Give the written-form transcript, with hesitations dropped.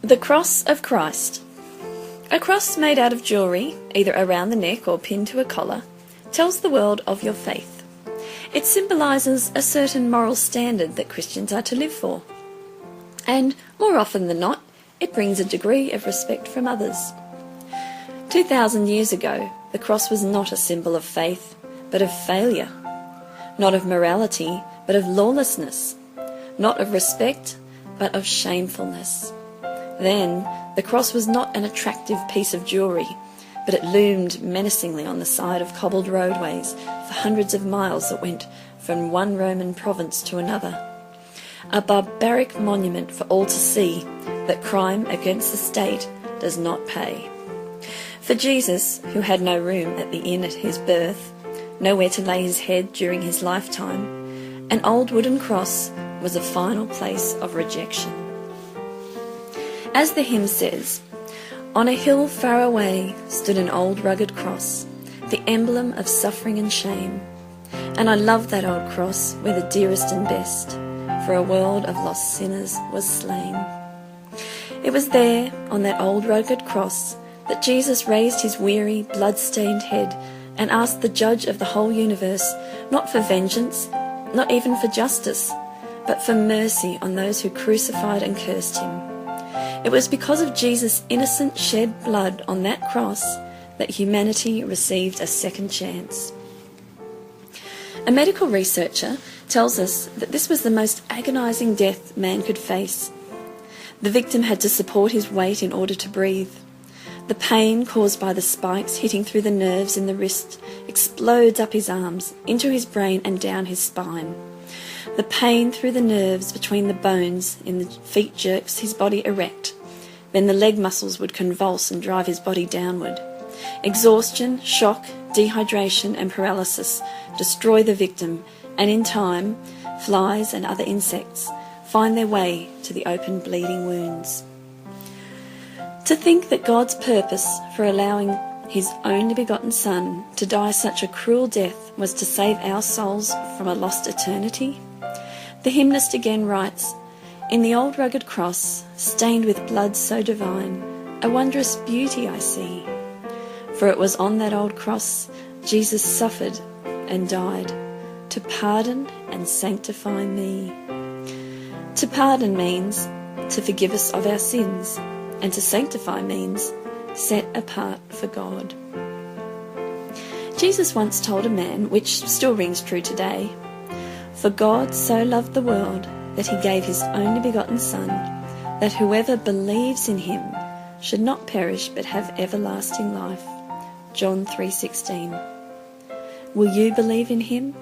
The Cross of Christ. A cross made out of jewellery, either around the neck or pinned to a collar, tells the world of your faith. It symbolises a certain moral standard that Christians are to live for. And, more often than not, it brings a degree of respect from others. 2,000 years ago, the cross was not a symbol of faith, but of failure. Not of morality, but of lawlessness. Not of respect, but of shamefulness. Then, the cross was not an attractive piece of jewellery, but it loomed menacingly on the side of cobbled roadways for hundreds of miles that went from one Roman province to another. A barbaric monument for all to see that crime against the state does not pay. For Jesus, who had no room at the inn at his birth, nowhere to lay his head during his lifetime, an old wooden cross was a final place of rejection. As the hymn says, "On a hill far away stood an old rugged cross, the emblem of suffering and shame. And I loved that old cross where the dearest and best for a world of lost sinners was slain." It was there, on that old rugged cross, that Jesus raised his weary, blood-stained head and asked the judge of the whole universe, not for vengeance, not even for justice, but for mercy on those who crucified and cursed him. It was because of Jesus' innocent shed blood on that cross that humanity received a second chance. A medical researcher tells us that this was the most agonising death man could face. The victim had to support his weight in order to breathe. The pain caused by the spikes hitting through the nerves in the wrist explodes up his arms, into his brain and down his spine. The pain through the nerves between the bones in the feet jerks his body erect. Then the leg muscles would convulse and drive his body downward. Exhaustion, shock, dehydration and paralysis destroy the victim, and in time, flies and other insects find their way to the open bleeding wounds. To think that God's purpose for allowing his only begotten Son to die such a cruel death was to save our souls from a lost eternity? The hymnist again writes, "In the old rugged cross, stained with blood so divine, a wondrous beauty I see. For it was on that old cross Jesus suffered and died, to pardon and sanctify me." To pardon means to forgive us of our sins, and to sanctify means set apart for God. Jesus once told a man, which still rings true today, "For God so loved the world that he gave his only begotten Son, that whoever believes in him should not perish but have everlasting life." John 3:16. Will you believe in him?